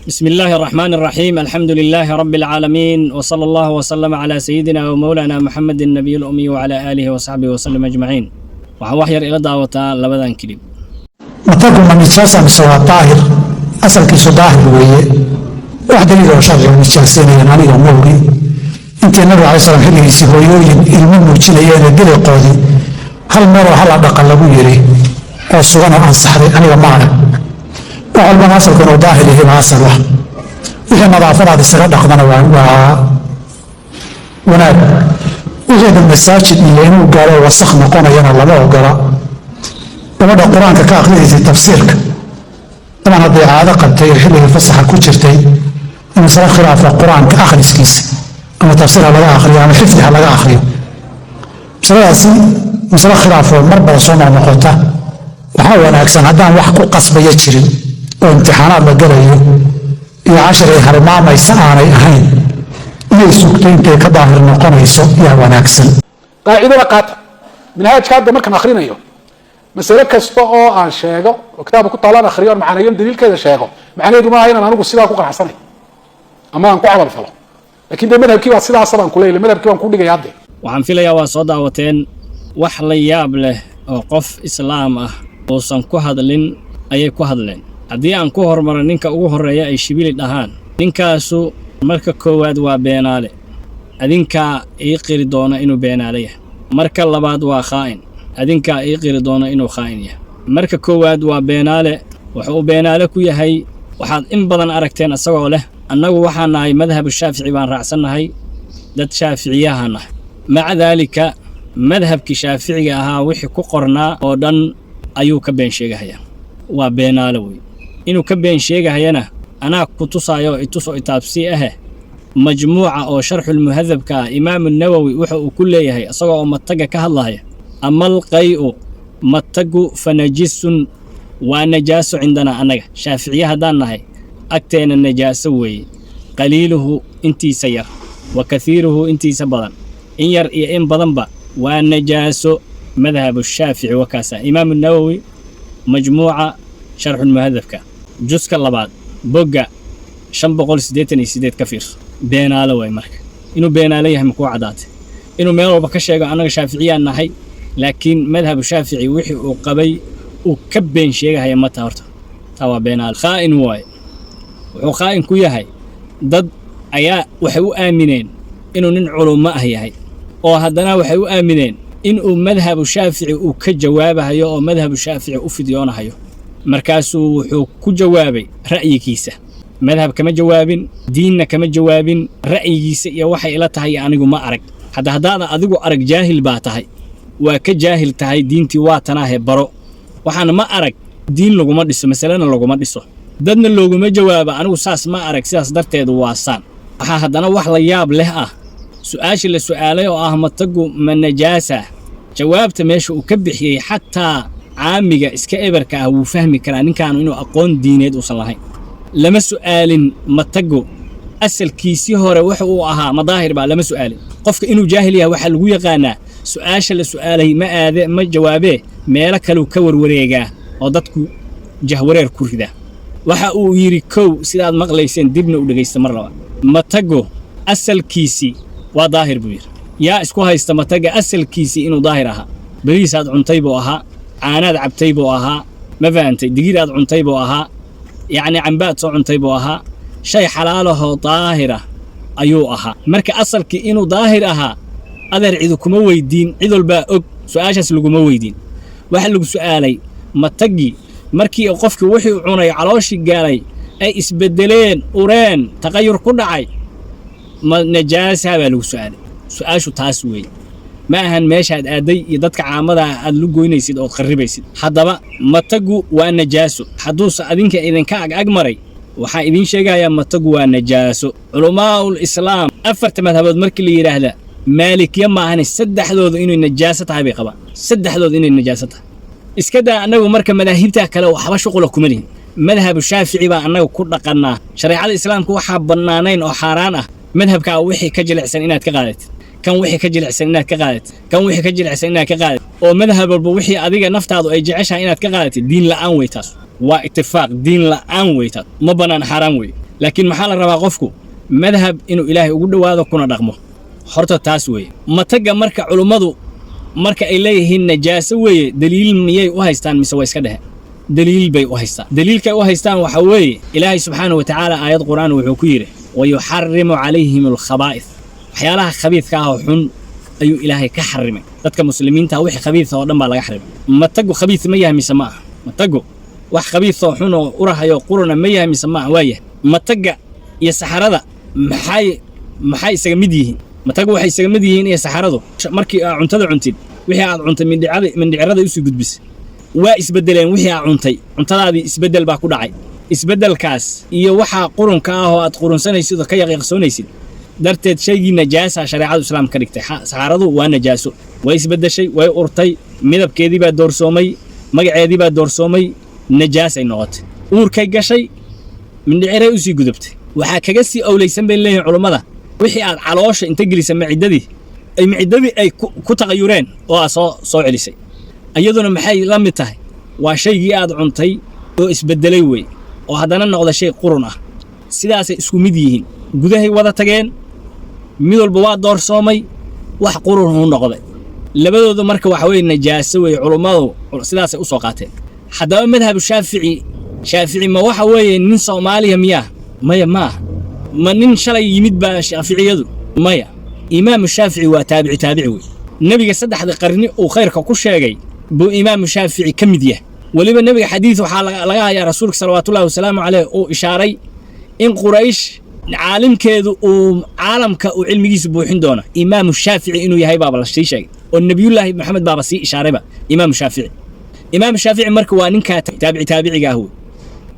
بسم الله الرحمن الرحيم الحمد لله رب العالمين وصلى الله وسلم على سيدنا ومولانا محمد النبي الأمي وعلى آله وصحبه وسلم أجمعين وحوحير إلى دعوة لبدان كريم متاكم من نجاسة مسوى طاهر أصل كيسو ظاهر ويه واحد اللي هو شرعي ونجاسين يعني أموري انت النبي عليه الصلاة والسلام حلقي سيبويوين المهم وجليين الدلي قودي هل مرة هل أدقى لبو يري أو سوانا عن صحري أنا معنا وعلى ما أصل كانوا ظاهر هي ما أصل واحد وحي نظافة هذا السنة دقمنا وناد وغير المساجد اللي إنه قالوا وسخ نقونا ينا الله وقرأ ومدى القرآن كأخذي زي تفسيرك طبعا هذه عادة قد تيرحله الفصحى كتشرتي أما صلاة خلافة القرآن كآخر سكيس أما تفسيرها لغا آخرية أما حفظها لغا آخرية صلاة خلافة مربع صومع مقوطة وحاول أكسان هدان وحكو قصب يجري وامتحانات بقرأيه إلى 10 هرمام يسعاني أهين يسوكتين كي كظاهر نقوم يسوك يا وناكسن قاعدة لقاطع من هاي كاد مركن آخرين أيوه مسألة كستو عن شيء وكتابه كنت طالع آخرين معنايين دليل كذا شيء معناه دوما هنا أنا نقول سيدا كوكا حسني أما أنكو عمل فلو لكن ده مذهب كيف سيدا أصلا كلية مذهب كيف نقول لك يعدي وعن في ليا وصدا وتين وحلياب له وقف إسلام وصن كهدلين أي كهدلين haddii aan ku hormaro ninka ugu horeeya ay shibili dhahaan ninkaasu marka koowaad waa beenaale adinkaa ii qiri doona inuu beenaale yahay marka labaad waa khaa'in adinkaa ii qiri doona inuu khaa'in yahay marka koowaad waa beenaale wuxuu beenaale ku yahay waxaad in badan aragteen asagoo leh annagu waxaan nahay madhab shaafici baan raacsannahay dad shaaficiyaha nahay maca daalika madhabkii shaaficiga ahaa wixii ku qornaa oo dhan ayuu ka been sheegahayaa waa beenaale wey inuu ka been sheegahayana anaa ku tusaayo ituso itaabsi majmuuca oo sharxul muhadhabka imaam an-nawawi waxa uu ku leeyahay asagoo oo mataga ka hadlaya amal qay'u matagu fanajisun wa najasu indana anaga shaaficiya hadaan nahay agteena najaaso weeye qaliiluhu intiisa yar wa kathiruhu intiisa badan in yar iyo in badanba waa najaaso madhhabu shaafici wakaasa imaam an-nawawi majmuuca sharxul muhadhabka juska labaad boga 588 ka fiirso beenaale way marka inuu beenaale yahay ma ku cadaatay inuu meel walba ka sheego anaga shaaficiyaan nahay laakiin madhab shaafici wixii uu qabay uu ka been sheegaya ma taarto tawa beenaale khaa'in way wuxuu khaa'in ku yahay dad ayaa waxay u aamineen inuu nin culummo ah yahay oo haddana waxay u aamineen inuu madhab shaafici uu ka jawaabayo oo madhab shaafici u fidiyoonayo markaasuu wuxuu ku jawaabay ra'yigiisa madhab kama jawaabin diinna kama jawaabin ra'yigiisa iyo waxay ila tahay anigu ma arag haddaad adigu arag jaahil baa tahay waa ka jaahil tahay diintii waa tanaahe baro waxaan ma arag diin laguma dhiso masalana laguma dhiso dadna looguma jawaaba anigu saas ma arag sidaas darteedu waa saan waxa haddana wax la yaab leh su'aashi la su'aalay oo matagu ma najaasa jawaabta meesha uu ka bixiyay xataa caamiga iska ebarka wuu fahmi karaa ninkaan inuu aqoon diineed uusan lahayn lama su'aalin matagu asalkiisii hore waxa uu ahaa madaahir baa lama su'aalin qofka inuu jaahil yahay waxa lagu yaqaanaa su'aasha la su'aalay ma jawaabee meelo kale ka warwareegaa oo dadku jahwareer ku rida waxa uu yiri kow sidaad maqlayseen dibna u dhageysta mar laba matagu asalkiisii waa daahir buu yiri yaa isku haysta mataga asalkiisii inuu daahir ahaa bariisaad cuntay buu ahaa caanaad cabtay buu ahaa ma fahamtay digiraad cuntay buu ahaa يعني عنبات soo cuntay buu ahaa shay xalaalaho daahira ayuu ahaa marka asalkii inuu daahir ahaa adeer cid kuma weydiin cid walba og su'aashaas laguma weydiin waxa lagu su'aalay matagi markii qofkii wixii cunay calooshi gaalay ay isbedeleen ureen taqayur ku dhacay ma najaasa baa lagu su'aalay su'aashu taas weey ma ahan meeshaad aaday iyo dadka caamada aad lu goynaysid oo qaribaysid hadaba matagu waa najaaso haduusa adinka idinka ag maray waxa idin sheegaya matagu waa najaaso culamaa'ul islaam afarta madhabood markii la yiraahdo maalikiya ma ahan saddexdooda inuu najaaso tahay bay qabaan saddexdooda inuu najaaso tahay iska daa anagu marka madaahibta kale waxba shuqul kuma lihin madhab shaafici baa anagu ku dhaqanaa shariicada islaamku waxa banaanayn oo xaraan ah madhabka wixii ka jilicsan inaad ka qaadatid kan wixii ka jilicsan inaad ka qaadatid kan wixii ka jilicsan inaad ka qaadatid oo madhab walba wixii adiga naftaadu ay jeceshahay inaad ka qaadatid diin la'aan way taas waa ittifaaq diin la'aan way taas ma banaan xaraam way laakiin maxaa la rabaa qofku madhab inuu ilaahay ugu dhowaado kuna dhaqmo horta taas weeye mataga marka culummadu marka ay leeyihiin najaaso weeye daliil miyay u haystaan mise waa iska dhehe daliil bay u haystaan daliilkay u haystaan waxa weeye ilaahay subxaanahu wa tacaala aayad qur'aan wuxuu ku yidhi wayuxarimu calayhim alkhabaa'ith waxyaalaha khabiidka ah oo xun ayuu ilaahay ka xarimay dadka muslimiinta wixii khabiidka oo dhan baa laga xarimay matagu khabiid ma yahay mise ma aha matagu wax khabiid oo xun oo urahayo quruna ma yahay mise ma aha waa yahay mataga iyo saxarada maxay isaga mid yihiin matagu waxay isaga mid yihiin iyo saxaradu markii aad cuntada cuntid wixii aad cuntay mindhicirada u sii gudbisay waa isbedeleen wixii aad cuntay cuntadaadii isbedel baa ku dhacay isbedelkaas iyo waxaa qurunka ah oo aad qurunsanaysid oo ka yaqiiqsoonaysid darteed shaygii najaasa shareecadu islaam ka dhigtay saxaradu waa najaaso way isbedeshay way urtay midabkeedii baa doorsoomay magaceedii baa doorsoomay najaasay noqotay uurkay gashay mindhiciray u sii gudubtay waxaa kaga sii owlaysan bay leeyihiin culummada wixii aad caloosha inta gelisa maciddadii ay ku taqayureen oo aad soo celisay iyaduna maxay la mid tahay waa shaygii aad cuntay oo isbedelay wey oo haddana noqda shay qurun ah sidaasay isku mid yihiin gudahay wada tageen mid walba waa doorsoomay wax qurun u noqday labadooda marka waxa weeye najaaso wey culummadu sidaasay u soo qaateen haddaba madhabu shaafici ma waxa weeye nin soomaaliya miyaa maya ma aha ma nin shalay yimid baa shaaficiyadu maya imaamu shaafici waa taabici wey nebiga saddexda qarni uu khayrka ku sheegay buu imaamu shaafici ka mid yahay weliba nebiga xadiid waxaa laga hayaa rasuulka salawaatullahi wasalaamu caleyh uu ishaaray in quraysh caalimkeedu uu caalamka uu cilmigiisa buuxin doono imaamu shaafici inuu yahay baaba la sii sheegay oo nebiyullaahi maxamed baaba sii ishaarayba imaamu shaafici marka waa ninkaa taabiciga ah wey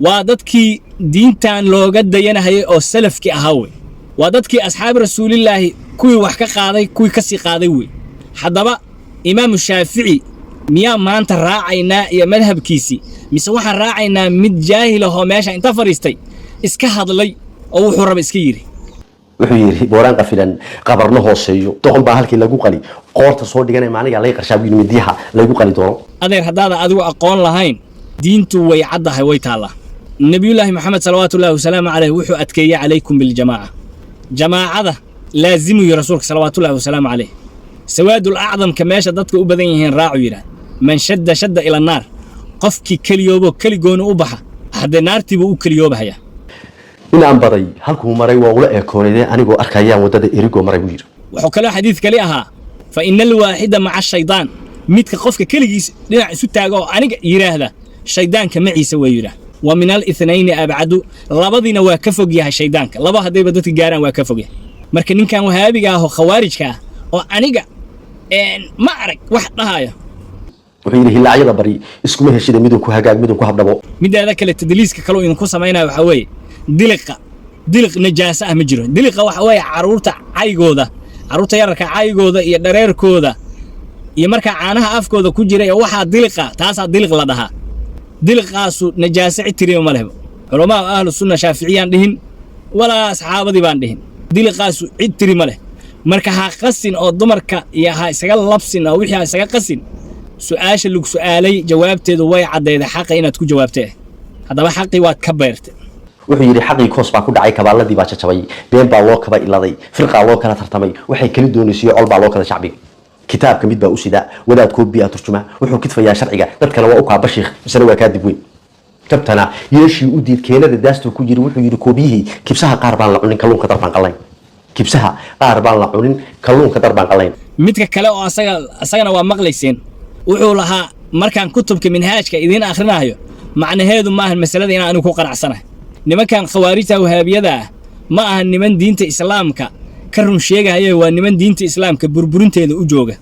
waa dadkii diintan looga dayanahayay oo salafkii ahaa wey waa dadkii asxaabi rasuulillaahi kuwii wax ka qaaday kuwii ka sii qaaday wey haddaba imaamu shaafici miyaa maanta raacaynaa iyo madhabkiisii mise waxaan raacaynaa mid jaahil ahoo meesha inta fadhiistay iska hadlay oo wuxuu raba iska yidhi wuxuu yidhi booraan qafilan qabarno hooseeyo doqon baa halkii lagu qali qoorta soo dhiganay maaniga laga qarshaa wiil midiyaha lagu qali doono adeer haddaada adigu aqoon lahayn diintu way caddahay way taallaa nebiyullaahi maxamed salawaatullaahi wasalaamu caleyh wuxuu adkeeyey calaykum biljamaaca jamaacada laazimuyo rasuulka salawaatullaahi wasalaamu caleyh sawaadul acdamka meesha dadka u badan yihiin raacu yidhaah man shadda ila naar qofkii keliyoobo keligoona u baxa haddee naartiibuu u keliyoobahayaa in aan baday halkuu maray waa ula eekoonaydee anigoo arkayaan waddada erigoo maray buu yidhi wuxuu kaloo xadiid kali ahaa fa ina alwaaxida maca shaydaan midka qofka keligiis dhinac isu taaga oo aniga yidhaahda shaydaanka maciisa waa yidhaah wa min alithnayni abcadu labadiina waa ka fog yahay shaydaanka laba haddayba dadka gaaraan waa ka fog yahay marka ninkan wahaabiga ah oo khawaarijka ah oo aniga ma arag wax dhahaya wuxuu yidhi hilaacyada bari iskuma heshida midun ku hagaag midun ku habdhabo mideeda kale tadliiska kaloo idinku samaynayo waxaa weeye diliq najaaso ah ma jiro diliqa waxa weeye carruurta yararka caygooda iyo dhareerkooda iyo markaa caanaha afkooda ku jira ee waxaa diliqa taasaa diliq la dhahaa diliqaasu najaaso citiriba ma lehbo culamaa ahlu sunna shaaficiyaan dhihin walaa asxaabadii baan dhihin diliqaasu citiri ma leh marka ha qasin oo dumarka iyo ha isaga labsin oo wixii ha isaga qasin su'aasha lagu su'aalay jawaabteedu way caddayday xaqa inaad ku jawaabtee haddaba xaqii waad ka beertay wuxuu yidhi xaqii koos baa ku dhacay kabaaladii baa jajabay been baa loo kaba iladay firqaa loo kala tartamay waxay kala doonaysiyo col baa loo kala shacbiga kitaabka mid baa u sida wadaad koobiya turjuma wuxuu kidfayaa sharciga dadkana waa u kaa bashiikh misana waa kaa dib weyn kabtana yeeshii u diid keenada daastuu ku jiri wuxuu yidhi koobiyihii kibsaha qaar baan la cunin kalluunka darbaan qallayn kibsaha qaar baan la cunin kalluunka darbaan qallayn midka kale oo asagana waa maqlayseen wuxuu lahaa markaan kutubka minhaajka idiin akhrinayo macnaheedu ma ahan masalada inaan anigu ku qanacsanahay nimankan khawaarijta wahaabiyada ah ma ahan niman diinta islaamka ka run sheegahaya waa niman diinta islaamka burburinteeda u jooga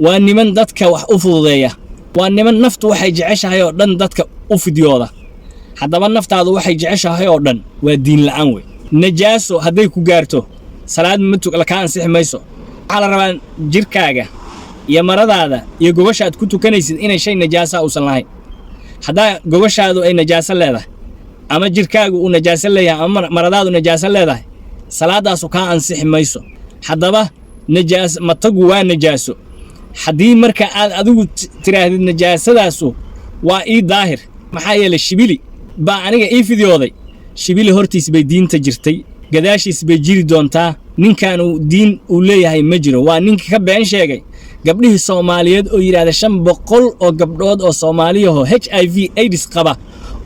waa niman dadka wax u fududeeya waa niman naftu waxay jeceshahay oo dhan dadka u fidyooda haddaba naftaadu waxay jeceshahay oo dhan waa diin la'aan wey najaaso hadday ku gaarto salaad kaa ansixi mayso waxaa la rabaa jirkaaga iyo maradaada iyo gogoshaad ku tukanaysid inay shay najaasa uusan lahayn haddaa gogoshaadu ay najaaso leedahay ama jirkaagu uu najaaso leeyahay ama maradaadu najaaso leedahay salaadaasu kaa ansixi mayso haddaba matagu waa najaaso haddii marka aad adigu tiraahdid najaasadaasu waa ii daahir maxaa yeelay shibili baa aniga ii fidyooday shibili hortiis bay diinta jirtay gadaashiis bay jiri doontaa ninkaanu diin uu leeyahay ma jiro waa ninka ka been sheegay gabdhihii Soomaaliyeed oo yiraahdo 500 oo gabdhood oo Soomaaliyaho HIV AIDS qaba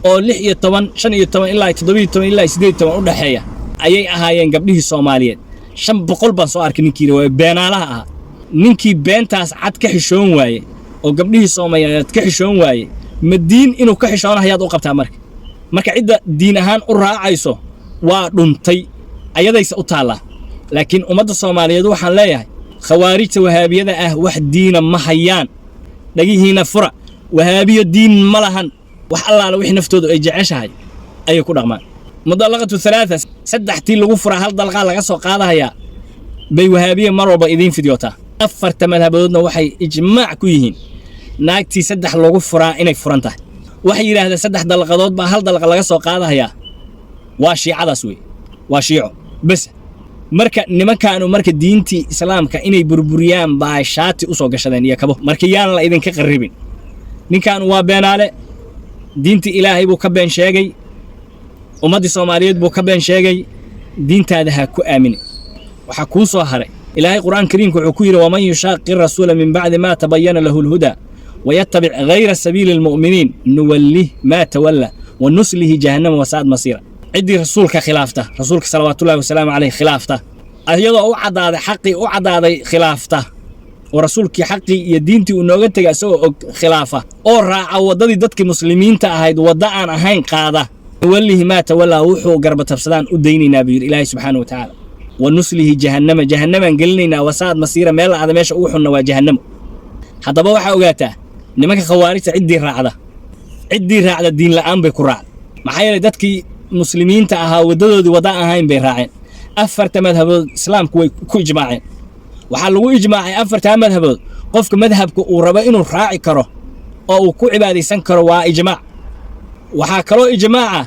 oo 16 15 ilaa 17 ilaa 18 u dhaxeeya ayay ahaayeen gabdhihii Soomaaliyeed 500 baan soo arkay ninkii way beenaalaha ah ninkii beentaas cad ka xishoon waaye oo gabdhihii Soomaaliyeed ka xishoon waaye madiin inuu ka xishoon hayaad u qabtaa marka cidda diin ahaan u raacayso waa dhuntay ayadaysa u taala laakiin ummadda Soomaaliyeed waxaan leeyahay khawaarijta wahaabiyada ah wax diina ma hayaan dhagihiina fura wahaabiyo diin ma lahan wax allaala wixii naftoodu ay jeceshahay ayay ku dhaqmaan mudallaqatu 3 saddextii lagu fura hal dalqa laga soo qaadaya bay wahaabiye mar walba idin fidyota afarta madhabadoodna waxay ijmaac ku yihiin naagtii saddex lagu furaa inay furan tahay waxay yiraahdeen saddex dalqadood baa hal dalqa laga soo qaadaya waa shiicadaas wey waa shiico bas marka nimankaanu marka diintii islaamka inay burburiyaan baa shaati u soo gashadeen iyo kabo marka yaan la idin ka qarribin ninkan waa beenaale diintii ilaahay buu ka been sheegay ummadii Soomaaliyeed buu ka been sheegay diintaada ha ku aamini waxa ku soo haray ilaahay quraan kariimku wuxuu ku yiri waman yushaqir rasuula min ba'di ma tabayyana lahu al-huda ويتبع غير سبيل المؤمنين نوليه ما تولى ونسله جهنم وساءت مصيره عدي رسولك خلافته رسولك صلوات الله وسلامه عليه خلافته ايضا او عداده حقي او عداده خلافته ورسولك حقي يا دينتي ونوغا تغا سو خلافه او راعا وددي ددك مسلمين تا ahayd wada aan ahayn qaada نوليه ما تولى وحو غرب تفسدان u deynina bi ilaahay subhanahu wa ta'ala ونسله جهنم جهنم gelinayna وساءت مصيره meel aad meesha ugu xunna waa jahannam hadaba waxa ogaataa nimanka khawaarijta ciddii raacda diin la'aan bay ku raacday maxaa yeelay dadkii muslimiinta ahaa wadadoodii wada ahayn bay raaceen afarta madhabood islaamku way ku ijmaaceen waxaa lagu ijmaacay afarta madhabood qofka madhabka uu rabo inuu raaci karo oo uu ku cibaadeysan karo waa ijmaac waxaa kaloo ijmaaca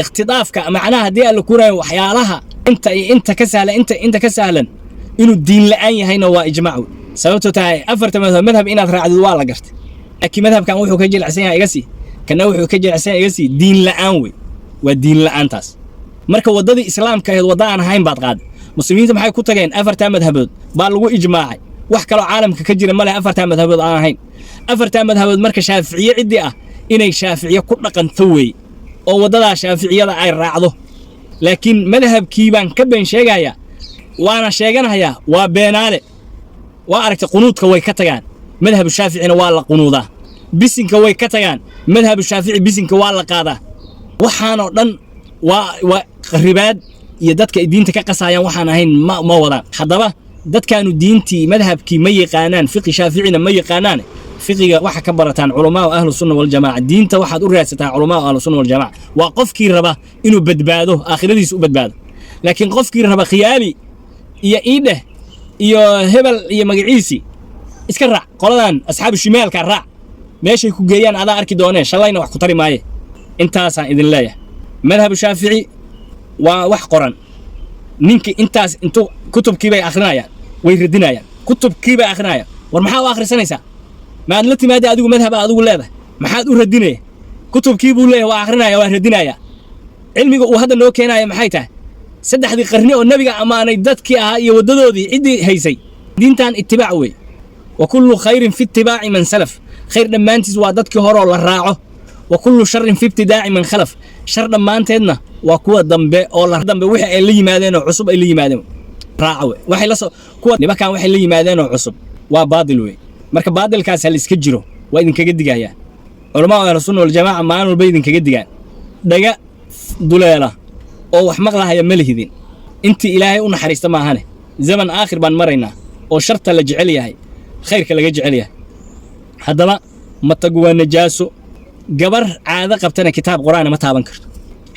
ikhtidaafka macnaha haddii alla ku raayo waxyaalaha inta ka sahlan inuu diin la'aan yahayna waa ijmaac sababtoo tahay afarta madhab inaad raacdo waa la gartay laakiin madhabkan wuxuu ka jilicsan yahay iga sii kana wuxuu ka jilicsan yahay iga sii diin la'aan wey waa diin la'aantaas marka wadadii islaamka ahayd wada aan ahayn baad qaaday muslimiinta maxay ku tageen afarta madhabood baa lagu ijmaacay wax kale oo caalamka ka jira ma leh afarta madhabood aan ahayn afarta madhabood marka shaafiiciye cidii ah inay shaafiiciye ku dhaqanto wey oo wadada shaafiiciyada ay raacdo laakiin madhabkii baan ka been sheegaya waana sheeganayaa waa beenaale waa aragtay qunuudka way ka tagaan madhab shaafiicina waa la qunuudaa bisinka way ka tagaan madhab shaafici bisinka waa la qaadaa waxaan oo dhan waa qaribaad iyo dadka diinta ka qasayaan waxaan ahayn ma wadaan hadaba dadkaanu diintii madhabkii ma yaqaanaan fiqi shaafiicina ma yaqaanaan fiqiga waxa ka barataan culamaa ahlu sunna wal jamaa diinta waxaad u raadsataa culamaa ahlu sunna wal jamaa waa qofkii raba inuu badbaado aakhiradiisa u badbaado laakiin qofkii raba khiyaali iyo iideh iyo hebel iyo magaciisi iska raac qoladan asxaab shimaalka raac meeshay ku geeyaan adaa arki dooneen shalayna wax ku tari maaye intaas aan idin leeyahay madhab shaafici waa wax qoran ninki intaas intuu kutubkii bay akhrinayaan way radinayaan kutubkii bay akhrinayaan war maxaa u akhrisanaysaa ma aad la timaada adigu madhab adigu leedahay maxaad u radinay kutubkii buu leeyahay waa akhrinaya waa radinaya cilmiga uu hadda noo keenayo maxay tahay saddexdii qarni oo nabiga amaanay dadkii ahaa iyo wadadoodii cidii haysay diintan ittibaac wey wa kullu khayrin fi ittibaa'i man salaf khayr dhammaantiis waa dadkii hore oo la raaco wa kullu sharrin fi ibtidaa'i man khalaf shar dhammaanteedna waa kuwa dambe oo la dambe wixii ay la yimaadeen oo cusub ay la yimaadeen raaco wey waxay la soo kuwa nimankan waxay la yimaadeen oo cusub waa baadil wey marka baadilkaas hal iska jiro waa idinkaga digayaa culamaa ahlu sunna wal jamaa maalin walba idinkaga digaan dhaga duleela oo wax maqlaaya ma lihidin intii ilaahay u naxariista ma ahane zaman aakhir baan maraynaa oo sharta la jecel yahay khayrka laga jecel yahay hadaba matagu waa najaaso gabar caado qabtana kitaab quraan ma taaban karto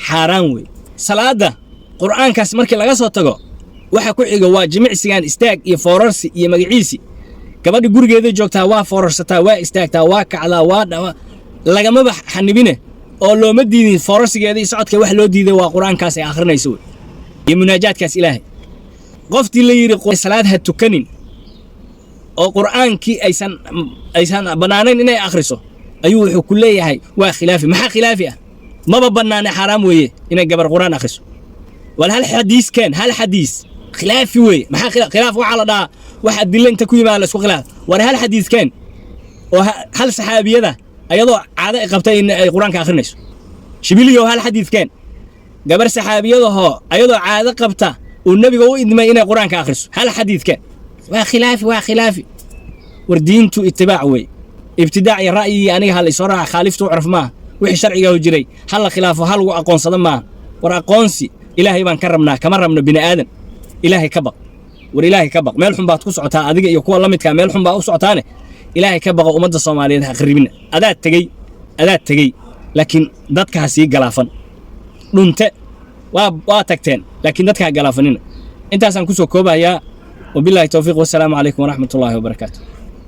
xaraan wey salaada quraankaas markii laga soo tago waxa ku xiga waa jimicsigan istaag iyo foorarsi iyo magaciisi gabadha gurigeeda joogtaa waa foorarsataa waa istaagtaa waa kacdaa waa lagama bax xanibine oo looma diidin foorarsigeeda iyo socodka wax loo diiday waa quraankaas ay akhrinayso iyo munaajaadkaas ilaahay qoftii la yiri salaad ha tukanin oo quraankii aysan banaanayn inay akhriso ayuu wuxuu ku leeyahay waa khilaafi maxaa khilaafi ah ما ببناني حرام ويه إن جبر قرآن أخسو ولا هالحديث كان هالحديث خلافي ويه ما خلاف وعلى ده واحد دل أنت كوي مالس وخلاف ولا هالحديث كان وهل صحابي ذا أيضا عادة قبتين القرآن كآخرنيش شبيليو هالحديث كان جبر صحابي ذا هو أيضا عادة قبته والنبي هو إدما إن القرآن كآخرس هالحديث كان وخلافي وردينتو اتباع وي ابتداعي رأيي أنا هالي صراحة خالفته عرف ما وحي شرعي وجري هل خلافه هل وأقون صدام ما ورأقونسي إلهي بان كرمنا كمرمنا بني آدم إلهي كبق والإلهي كبق ميلحن بات كسعتا أديك يقول الله متكا ميلحن بات كسعتاني إلهي كبق ومد الصوماليين خربين أداة تجي لكن دادك هسي قلافن ننت واتكتين لكن دادك قلافنين انت أسان كسو كوبا يا وبالله التوفيق والسلام عليكم ورحمة الله وبركاته